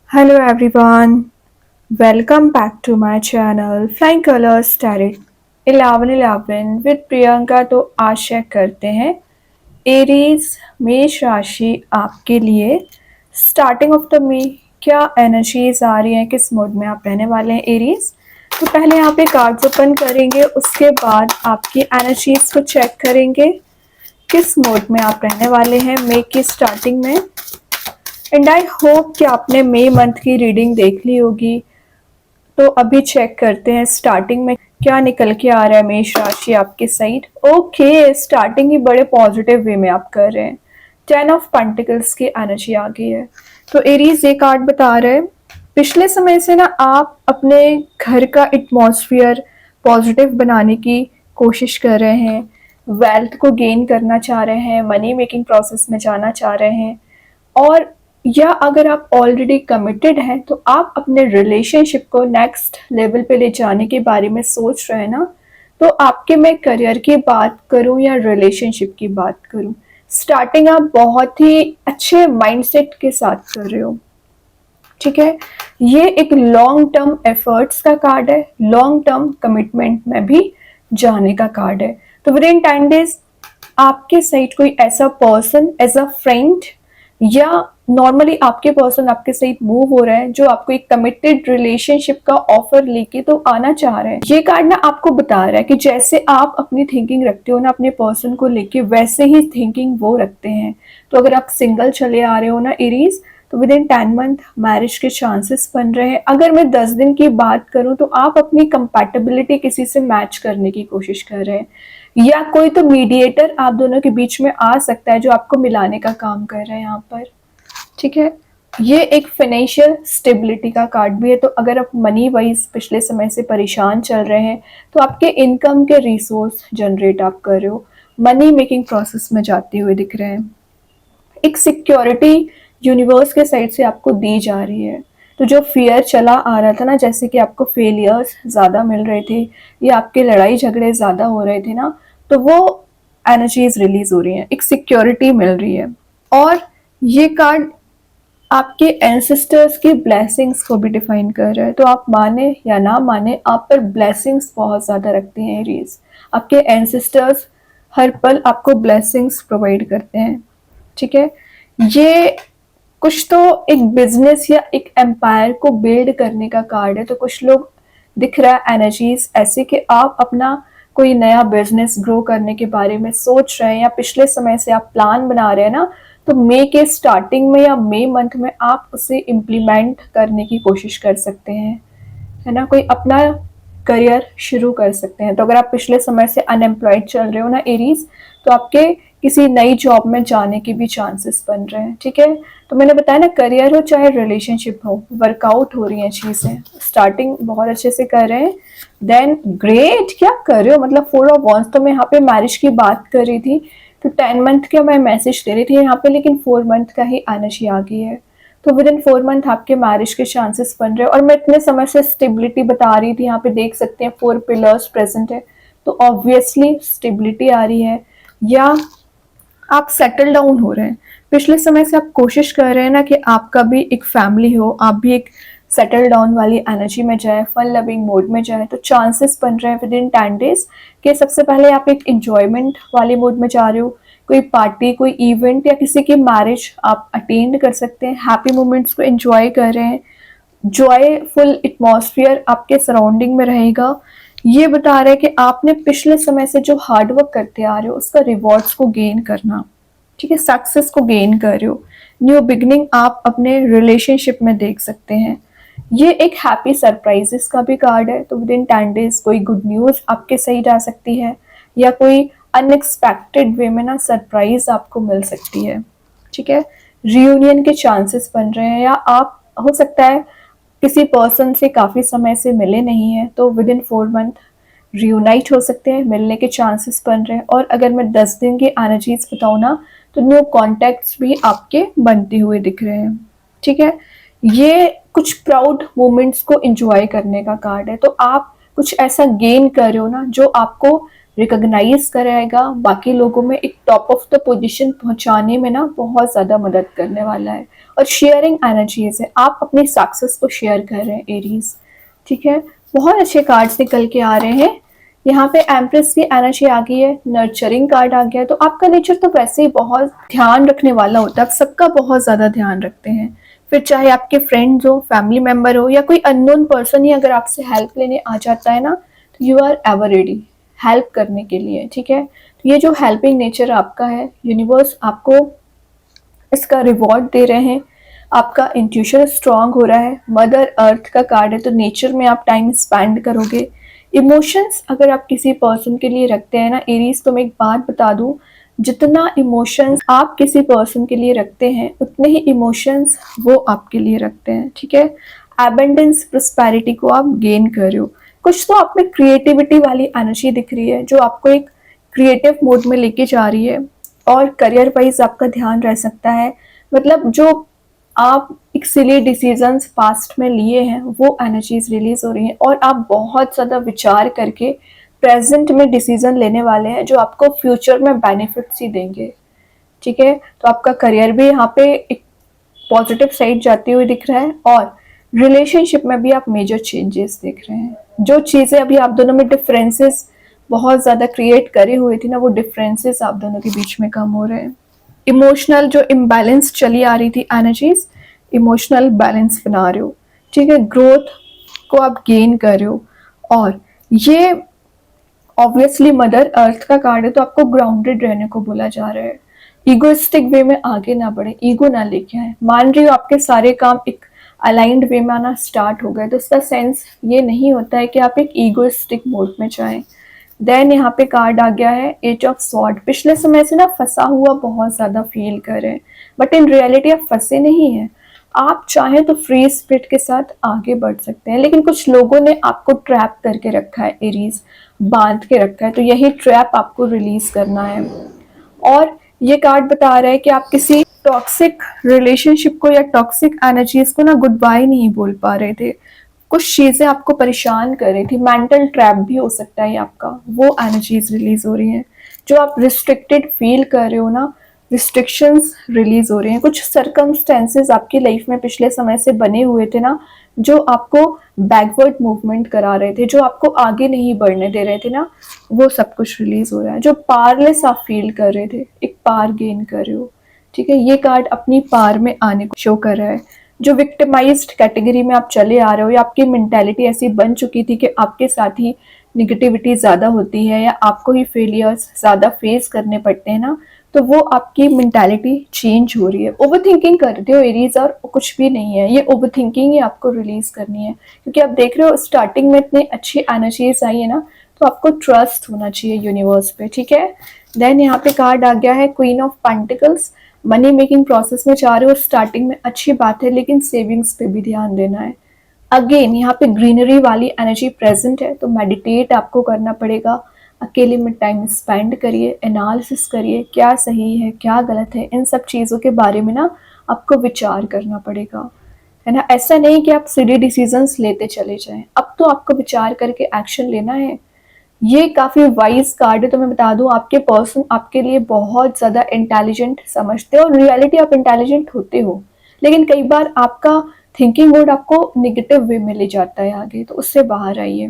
Hello everyone, welcome back to my channel Flying Colors Tarot 1111 with Priyanka. तो आशा करते हैं Aries मेष राशि आपके लिए स्टार्टिंग ऑफ द मे क्या एनर्जीज आ रही हैं, किस मोड में आप रहने वाले हैं एरीज। तो पहले यहाँ पे कार्ड्स ओपन करेंगे, उसके बाद आपकी एनर्जीज को चेक करेंगे किस मोड में आप रहने वाले हैं मे की स्टार्टिंग में। एंड आई होप कि आपने मई मंथ की रीडिंग देख ली होगी। तो अभी चेक करते हैं स्टार्टिंग में क्या निकल के आ रहा है मेष राशि आपके साइड। ओके, स्टार्टिंग ही बड़े पॉजिटिव वे में आप कर रहे हैं। 10 ऑफ पेंटिकल्स की एनर्जी आ गई है। तो एरीज ये कार्ड बता रहे हैं पिछले समय से ना आप अपने घर का एटमॉस्फेयर पॉजिटिव बनाने की कोशिश कर रहे हैं, वेल्थ को गेन करना चाह रहे हैं, मनी मेकिंग प्रोसेस में जाना चाह रहे हैं। और या अगर आप ऑलरेडी कमिटेड हैं तो आप अपने रिलेशनशिप को नेक्स्ट लेवल पे ले जाने के बारे में सोच रहे हैं ना। तो आपके मैं करियर की बात करूं या रिलेशनशिप की बात करूं, स्टार्टिंग आप बहुत ही अच्छे माइंडसेट के साथ कर रहे हो। ठीक है, ये एक लॉन्ग टर्म एफर्ट्स का कार्ड है, लॉन्ग टर्म कमिटमेंट में भी जाने का कार्ड है। तो विद इन 10 डेज आपके साइड कोई ऐसा पर्सन एज अ फ्रेंड या नॉर्मली आपके पर्सन आपके साथ मूव हो रहे हैं जो आपको एक कमिटेड रिलेशनशिप का ऑफर लेके तो आना चाह रहे हैं। ये कार्ड ना आपको बता रहा है कि जैसे आप अपनी थिंकिंग रखते हो ना अपने पर्सन को लेके, वैसे ही थिंकिंग वो रखते हैं। तो अगर आप सिंगल चले आ रहे हो ना एरीज, तो विद इन 10 मंथ मैरिज के चांसेस बन रहे हैं। अगर मैं 10 दिन की बात करूं तो आप अपनी कंपैटिबिलिटी किसी से मैच करने की कोशिश कर रहे हैं, या कोई तो मीडिएटर आप दोनों के बीच में आ सकता है जो आपको मिलाने का काम कर रहा है यहाँ पर। ठीक है, ये एक फाइनेंशियल स्टेबिलिटी का कार्ड भी है। तो अगर आप मनी वाइज पिछले समय से परेशान चल रहे हैं तो आपके इनकम के रिसोर्स जनरेट आप कर रहे हो, मनी मेकिंग प्रोसेस में जाते हुए दिख रहे हैं। एक सिक्योरिटी यूनिवर्स के साइड से आपको दी जा रही है। तो जो फियर चला आ रहा था ना, जैसे कि आपको फेलियर्स ज़्यादा मिल रहे थे या आपके लड़ाई झगड़े ज़्यादा हो रहे थे ना, तो वो एनर्जीज रिलीज हो रही हैं, एक सिक्योरिटी मिल रही है। और ये कार्ड आपके एंसेस्टर्स की ब्लेसिंग्स को भी डिफाइन कर रहा है। तो आप माने या ना माने, आप पर ब्लेसिंग्स बहुत ज़्यादा रखते हैं एरीज। आपके एंसेस्टर्स हर पल आपको ब्लेसिंग्स प्रोवाइड करते हैं। ठीक है, ये कुछ तो एक बिजनेस या एक एम्पायर को बिल्ड करने का कार्ड है। तो कुछ लोग दिख रहा है एनर्जीज ऐसे कि आप अपना कोई नया बिजनेस ग्रो करने के बारे में सोच रहे हैं या पिछले समय से आप प्लान बना रहे हैं ना, तो मई के स्टार्टिंग में या मई मंथ में आप उसे इम्प्लीमेंट करने की कोशिश कर सकते हैं, है ना। कोई अपना करियर शुरू कर सकते हैं। तो अगर आप पिछले समय से अनएम्प्लॉयड चल रहे हो ना एरीज, तो आपके किसी नई जॉब में जाने के भी चांसेस बन रहे हैं। ठीक है, तो मैंने बताया ना, करियर हो चाहे रिलेशनशिप हो, वर्कआउट हो रही हैं चीज़ें। स्टार्टिंग बहुत अच्छे से कर रहे हैं। देन ग्रेट, क्या कर रहे हो, मतलब 4 ऑफ वॉन्ड्स। तो मैं यहाँ पे मैरिज की बात कर रही थी, तो 10 मंथ का मैं मैसेज दे रही थी यहाँ पे, लेकिन 4 मंथ का ही एनर्जी आ गई है। तो विद इन 4 मंथ आपके मैरिज के चांसेस बन रहे हैं। और मैं इतने समय से स्टेबिलिटी बता रही थी, यहाँ पे देख सकते हैं 4 पिलर्स प्रेजेंट है। तो ऑब्वियसली स्टेबिलिटी आ रही है, या आप सेटल डाउन हो रहे हैं। पिछले समय से आप कोशिश कर रहे हैं ना कि आपका भी एक फैमिली हो, आप भी एक सेटल डाउन वाली एनर्जी में जाए, फन लविंग मोड में जाए। तो चांसेस बन रहे हैं विद इन 10 डेज कि सबसे पहले आप एक इंजॉयमेंट वाले मोड में जा रहे हो। कोई पार्टी, कोई इवेंट या किसी की मैरिज आप अटेंड कर सकते हैं, हैप्पी मोमेंट्स को एंजॉय कर रहे हैं। जॉयफुल एटमॉस्फेयर आपके सराउंडिंग में रहेगा। ये बता रहे हैं कि आपने पिछले समय से जो हार्डवर्क करते आ रहे हो उसका रिवॉर्ड्स को गेन करना। ठीक है, सक्सेस को गेन कर रहे हो। न्यू बिगनिंग आप अपने रिलेशनशिप में देख सकते हैं। ये एक हैप्पी सरप्राइजेस का भी कार्ड है। तो विद इन 10 डेज कोई गुड न्यूज़ आपके सही जा सकती है, या कोई अनएक्सपेक्टेड वे में ना सरप्राइज आपको मिल सकती है। ठीक है, रियूनियन के चांसेस बन रहे हैं, या आप हो सकता है किसी पर्सन से काफ़ी समय से मिले नहीं हैं, तो विद इन 4 मंथ रियूनाइट हो सकते हैं, मिलने के चांसेस बन रहे हैं। और अगर मैं 10 दिन की एनर्जीज बताऊँ ना, तो न्यू कॉन्टैक्ट्स भी आपके बनते हुए दिख रहे हैं। ठीक है, ये कुछ प्राउड मोमेंट्स को एंजॉय करने का कार्ड है। तो आप कुछ ऐसा गेन कर रहे हो ना जो आपको रिकॉग्नाइज कराएगा, बाकी लोगों में एक टॉप ऑफ द पोजीशन पहुंचाने में ना बहुत ज़्यादा मदद करने वाला है। और शेयरिंग एनर्जीज है, आप अपनी सक्सेस को शेयर कर रहे हैं एरीज, ठीक है। बहुत अच्छे कार्ड्स निकल के आ रहे हैं। यहाँ पे एम्प्रेस की एनर्जी आ गई है, नर्चरिंग कार्ड आ गया है। तो आपका नेचर तो वैसे ही बहुत ध्यान रखने वाला होता है, आप सबका बहुत ज़्यादा ध्यान रखते हैं। फिर चाहे आपके फ्रेंड्स हो, फैमिली मेंबर हो, या कोई अननोन पर्सन ही अगर आपसे हेल्प लेने आ जाता है ना, तो you are ever ready help करने के लिए, ठीक है। तो ये जो हेल्पिंग नेचर आपका है, यूनिवर्स आपको इसका रिवॉर्ड दे रहे हैं। आपका इंट्यूशन स्ट्रांग हो रहा है। मदर अर्थ का कार्ड है, तो नेचर में आप टाइम स्पेंड करोगे। इमोशंस अगर आप किसी पर्सन के लिए रखते हैं ना एरीज, तो मैं एक बात बता दूं, जितना इमोशंस आप किसी पर्सन के लिए रखते हैं उतने ही इमोशंस वो आपके लिए रखते हैं, ठीक है। एबंडेंस प्रॉस्पेरिटी को आप गेन कर रहे हो। कुछ तो आप में क्रिएटिविटी वाली एनर्जी दिख रही है जो आपको एक क्रिएटिव मोड में लेके जा रही है। और करियर वाइज आपका ध्यान रह सकता है, मतलब जो आप एक सिली डिसीजंस पास्ट में लिए हैं वो एनर्जीज रिलीज हो रही हैं, और आप बहुत ज़्यादा विचार करके प्रेजेंट में डिसीजन लेने वाले हैं जो आपको फ्यूचर में बेनिफिट्स ही देंगे, ठीक है। तो आपका करियर भी यहाँ पे एक पॉजिटिव साइड जाती हुई दिख रहा है, और रिलेशनशिप में भी आप मेजर चेंजेस देख रहे हैं। जो चीज़ें अभी आप दोनों में डिफरेंसेस बहुत ज़्यादा क्रिएट करे हुए थी ना, वो डिफरेंसेस आप दोनों के बीच में कम हो रहे हैं। इमोशनल जो इम्बैलेंस चली आ रही थी एनर्जीज, इमोशनल बैलेंस बना रहे हो, ठीक है। ग्रोथ को आप गेन कर रहे हो, और ये ऑब्वियसली मदर अर्थ का कार्ड है, तो आपको ग्राउंडेड रहने को बोला जा रहा है। ईगोइस्टिक वे में आगे ना बढ़े, ईगो ना लेके आए। मान रही हो आपके सारे काम एक अलाइंड वे में आना स्टार्ट हो गए, तो उसका सेंस ये नहीं होता है कि आप एक ईगोइस्टिक मोड में जाएं। देन यहाँ पे कार्ड आ गया है एज ऑफ सॉर्ड। पिछले समय से ना फंसा हुआ बहुत ज़्यादा फील कर रहे हैं, बट इन रियलिटी आप फंसे नहीं हैं। आप चाहें तो फ्री स्पिरिट के साथ आगे बढ़ सकते हैं, लेकिन कुछ लोगों ने आपको ट्रैप करके रखा है एरीज, बांध के रखा है, तो यही ट्रैप आपको रिलीज करना है। और ये कार्ड बता रहा है कि आप किसी टॉक्सिक रिलेशनशिप को या टॉक्सिक एनर्जीज को ना गुड बाय नहीं बोल पा रहे थे। कुछ चीज़ें आपको परेशान कर रही थी, मेंटल ट्रैप भी हो सकता है आपका, वो एनर्जीज रिलीज हो रही हैं। जो आप रिस्ट्रिक्टेड फील कर रहे हो ना, रिस्ट्रिक्शंस रिलीज हो रहे हैं। कुछ सर्कमस्टेंसेस आपकी लाइफ में पिछले समय से बने हुए थे ना, जो आपको बैकवर्ड मूवमेंट करा रहे थे, जो आपको आगे नहीं बढ़ने दे रहे थे ना, वो सब कुछ रिलीज हो रहा है। जो पावरलेस आप फील कर रहे थे, एक पावर गेन कर रहे हो, ठीक है। ये कार्ड अपनी पावर में आने को शो कर रहा है। जो विक्टिमाइज्ड कैटेगरी में आप चले आ रहे हो, या आपकी मेंटालिटी ऐसी बन चुकी थी कि आपके साथ ही निगेटिविटी ज़्यादा होती है, या आपको ही फेलियर्स ज़्यादा फेस करने पड़ते हैं ना, तो वो आपकी मेंटालिटी चेंज हो रही है। ओवर थिंकिंग करते हो एरीज, और कुछ भी नहीं है, ये ओवर थिंकिंग ही आपको रिलीज करनी है, क्योंकि आप देख रहे हो स्टार्टिंग में इतनी अच्छी एनर्जीज आई है ना, तो आपको ट्रस्ट होना चाहिए यूनिवर्स पे, ठीक है। देन यहाँ पे कार्ड आ गया है queen of pentacles. Money making process में चाह रहे हो स्टार्टिंग में, अच्छी बात है, लेकिन सेविंग्स पे भी ध्यान देना है। अगेन यहाँ पे ग्रीनरी वाली एनर्जी प्रेजेंट है, तो मेडिटेट आपको करना पड़ेगा। अकेले में टाइम स्पेंड करिए, एनालिसिस करिए, क्या सही है क्या गलत है, इन सब चीज़ों के बारे में ना आपको विचार करना पड़ेगा, है ना। ऐसा नहीं कि आप सीधे डिसीजंस लेते चले जाएं, अब तो आपको विचार करके एक्शन लेना है। ये काफ़ी वाइज कार्ड है, तो मैं बता दूं आपके पर्सन आपके लिए बहुत ज़्यादा इंटेलिजेंट समझते हो, और रियलिटी आप इंटेलिजेंट होते हो, लेकिन कई बार आपका थिंकिंग मोड आपको निगेटिव वे में ले जाता है आगे, तो उससे बाहर आइए।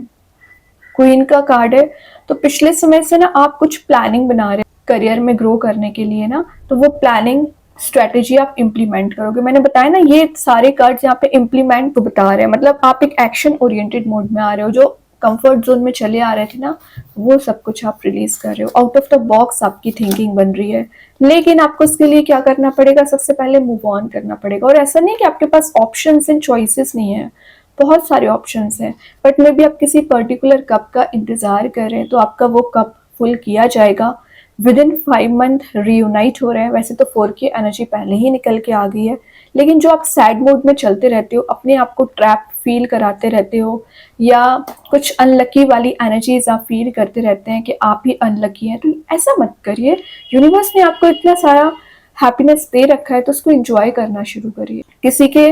क्वीन का कार्ड है, तो पिछले समय से ना आप कुछ प्लानिंग बना रहे करियर में ग्रो करने के लिए ना, तो वो प्लानिंग स्ट्रेटेजी आप इम्प्लीमेंट करोगे। मैंने बताया ना, ये सारे कार्ड्स यहाँ पे इम्प्लीमेंट को बता रहे हैं, मतलब आप एक एक्शन ओरिएंटेड मोड में आ रहे हो। जो कंफर्ट जोन में चले आ रहे थे ना, वो सब कुछ आप रिलीज कर रहे हो। आउट ऑफ द बॉक्स आपकी थिंकिंग बन रही है, लेकिन आपको इसके लिए क्या करना पड़ेगा, सबसे पहले मूव ऑन करना पड़ेगा। और ऐसा नहीं कि आपके पास ऑप्शंस एंड चॉइसेस नहीं है, बहुत सारे ऑप्शंस हैं, बट मे बी आप किसी पर्टिकुलर कप का इंतजार कर रहे हैं, तो आपका वो कप फुल किया जाएगा। विद इन 5 मंथ रीयूनाइट हो रहे हैं। वैसे तो 4 की एनर्जी पहले ही निकल के आ गई है, लेकिन जो आप सैड मोड में चलते रहते हो, अपने आप को ट्रैप फील कराते रहते हो, या कुछ अनलकी वाली एनर्जीज आप फील करते रहते हैं कि आप ही अनलकी हैं, तो ऐसा मत करिए। यूनिवर्स ने आपको इतना सारा हैप्पीनेस दे रखा है, तो उसको एंजॉय करना शुरू करिए। किसी के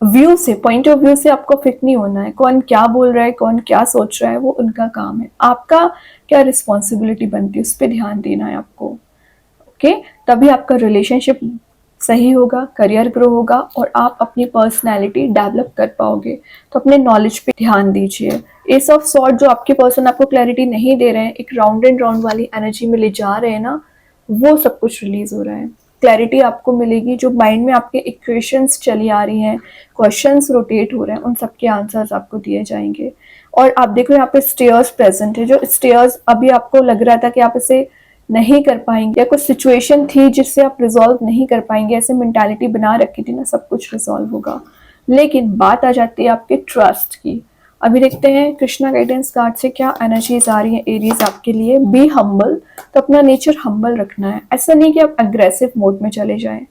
व्यू से, पॉइंट ऑफ व्यू से आपको अफेक्ट नहीं होना है। कौन क्या बोल रहा है, कौन क्या सोच रहा है, वो उनका काम है। आपका क्या रिस्पॉन्सिबिलिटी बनती है, उस पर ध्यान देना है आपको। ओके, तभी आपका रिलेशनशिप सही होगा, करियर ग्रो होगा और आप अपनी पर्सनैलिटी डेवलप कर पाओगे। तो अपने नॉलेज पे ध्यान दीजिए। एस ऑफ सॉर्ट जो आपके पर्सन आपको क्लैरिटी नहीं दे रहे हैं, एक राउंड एंड राउंड वाली एनर्जी में ले जा रहे हैं ना, वो सब कुछ रिलीज हो रहा है। क्लैरिटी आपको मिलेगी। जो माइंड में आपके इक्वेशंस चली आ रही हैं, क्वेश्चंस रोटेट हो रहे हैं, उन सबके आंसर्स आपको दिए जाएंगे। और आप देखो यहाँ पे स्टेयर्स प्रेजेंट है। जो स्टेयर्स अभी आपको लग रहा था कि आप इसे नहीं कर पाएंगे, या कुछ सिचुएशन थी जिससे आप रिजॉल्व नहीं कर पाएंगे, ऐसे मेंटालिटी बना रखी थी ना, सब कुछ रिजॉल्व होगा। लेकिन बात आ जाती है आपके ट्रस्ट की। अभी देखते हैं कृष्णा गाइडेंस कार्ड से क्या एनर्जीज आ रही है एरीज आपके लिए। बी हम्बल, तो अपना नेचर हम्बल रखना है। ऐसा नहीं कि आप अग्रेसिव मोड में चले जाएं।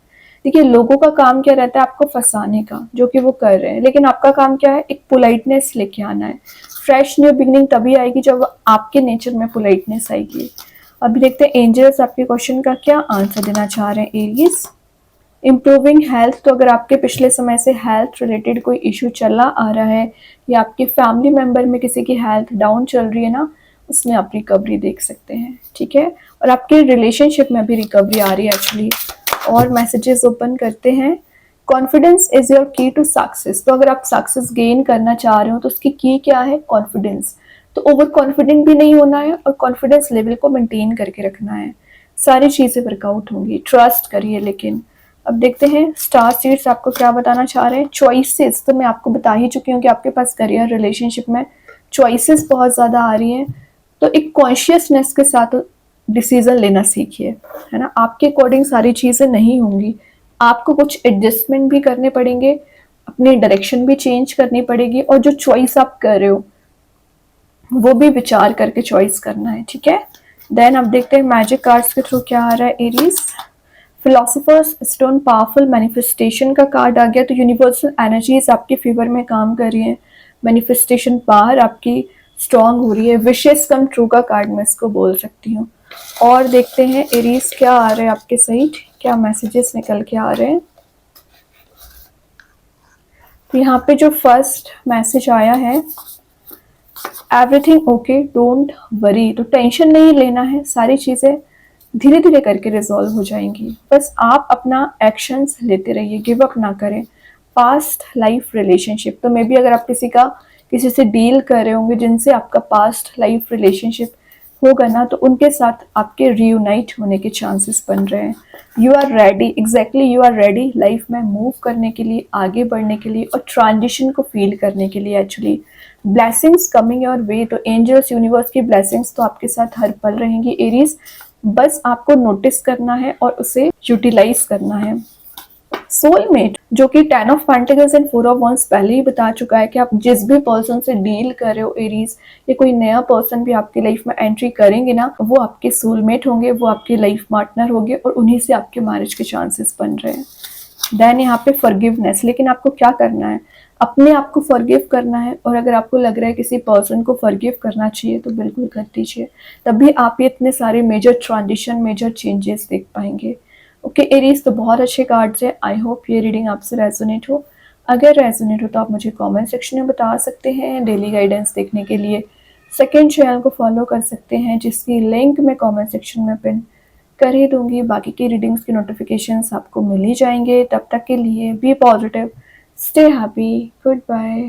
देखिए, लोगों का काम क्या रहता है, आपको फंसाने का, जो कि वो कर रहे हैं। लेकिन आपका काम क्या है, एक पोलाइटनेस लेके आना है। फ्रेश न्यू बिगनिंग तभी आएगी जब आपके नेचर में पोलाइटनेस आएगी। अभी देखते हैं एंजल्स आपके क्वेश्चन का क्या आंसर देना चाह रहे हैं एरीज। इम्प्रूविंग हेल्थ, तो अगर आपके पिछले समय से हेल्थ रिलेटेड कोई इशू चला आ रहा है, या आपके फैमिली मेंबर में किसी की हेल्थ डाउन चल रही है ना, उसमें आप रिकवरी देख सकते हैं। ठीक है, और आपके रिलेशनशिप में भी रिकवरी आ रही है एक्चुअली। और मैसेजेस ओपन करते हैं। कॉन्फिडेंस इज योर की टू सक्सेस, तो अगर आप सक्सेस गेन करना चाह रहे हो तो उसकी की क्या है, कॉन्फिडेंस। तो ओवर कॉन्फिडेंट भी नहीं होना है और कॉन्फिडेंस लेवल को मेंटेन करके रखना है। सारी चीजें वर्कआउट होंगी, ट्रस्ट करिए। लेकिन अब देखते हैं स्टार सीड्स आपको क्या बताना चाह रहे हैं। चॉइसेस तो मैं आपको बता ही चुकी हूँ कि आपके पास करियर रिलेशनशिप में चॉइसेस बहुत ज़्यादा आ रही हैं। तो एक कॉन्शियसनेस के साथ डिसीजन लेना सीखिए, है ना। आपके अकॉर्डिंग सारी चीज़ें नहीं होंगी, आपको कुछ एडजस्टमेंट भी करने पड़ेंगे, अपनी डायरेक्शन भी चेंज करनी पड़ेगी, और जो चॉइस आप कर रहे हो वो भी विचार करके चॉइस करना है। ठीक है, देन अब देखते हैं मैजिक कार्ड्स के थ्रू क्या आ रहा है Aries. Philosopher's stone powerful manifestation का कार्ड आ गया। तो यूनिवर्सल एनर्जीज आपके फेवर में काम कर रही है, मैनिफेस्टेशन पावर आपकी स्ट्रांग हो रही है। विशेष कम ट्रू का कार्ड मैं इसको बोल सकती हूँ। और देखते हैं एरीज क्या आ रहे हैं आपके साइड, क्या मैसेजेस निकल के आ रहे हैं। तो यहाँ पे जो फर्स्ट मैसेज आया है, एवरीथिंग ओके डोंट वरी, तो टेंशन नहीं लेना है, सारी चीज़ें धीरे धीरे करके रिजॉल्व हो जाएंगी। बस आप अपना एक्शंस लेते रहिए, गिव अप ना करें। पास्ट लाइफ रिलेशनशिप, तो मे बी अगर आप किसी से डील कर रहे होंगे जिनसे आपका पास्ट लाइफ रिलेशनशिप होगा ना, तो उनके साथ आपके रियूनाइट होने के चांसेस बन रहे हैं। You are ready, exactly you are ready life में मूव करने के लिए, आगे बढ़ने के लिए और ट्रांजिशन को फील करने के लिए। Actually blessings coming your way, तो एंजल्स यूनिवर्स की ब्लेसिंग्स तो आपके साथ हर पल रहेंगी एरीज। बस आपको नोटिस करना है और उसे यूटिलाइज करना है। सोलमेट, जो कि 10 of pentacles and 4 of wands पहले ही बता चुका है कि आप जिस भी पर्सन से डील कर रहे हो एरीज, या कोई नया पर्सन भी आपकी लाइफ में एंट्री करेंगे ना, वो आपके सोलमेट होंगे, वो आपके लाइफ पार्टनर होंगे और उन्हीं से आपके मैरिज के चांसेस बन रहे हैं। देन यहाँ पे फॉरगिवनेस, लेकिन आपको क्या करना है, अपने आप को फॉरगिव करना है। और अगर आपको लग रहा है किसी पर्सन को फॉरगिव करना चाहिए तो बिल्कुल कर दीजिए, तभी आप ये इतने सारे मेजर ट्रांजिशन, मेजर चेंजेस देख पाएंगे। ओके एरीज, तो बहुत अच्छे कार्ड्स है। आई होप ये रीडिंग आपसे रेजोनेट हो। अगर रेजोनेट हो तो आप मुझे कमेंट सेक्शन में बता सकते हैं। डेली गाइडेंस देखने के लिए सेकंड चैनल को फॉलो कर सकते हैं, जिसकी लिंक मैं कमेंट सेक्शन में पिन कर ही दूंगी। बाकी की रीडिंग्स की नोटिफिकेशंस आपको मिल ही जाएंगे। तब तक के लिए be positive, stay happy, good bye.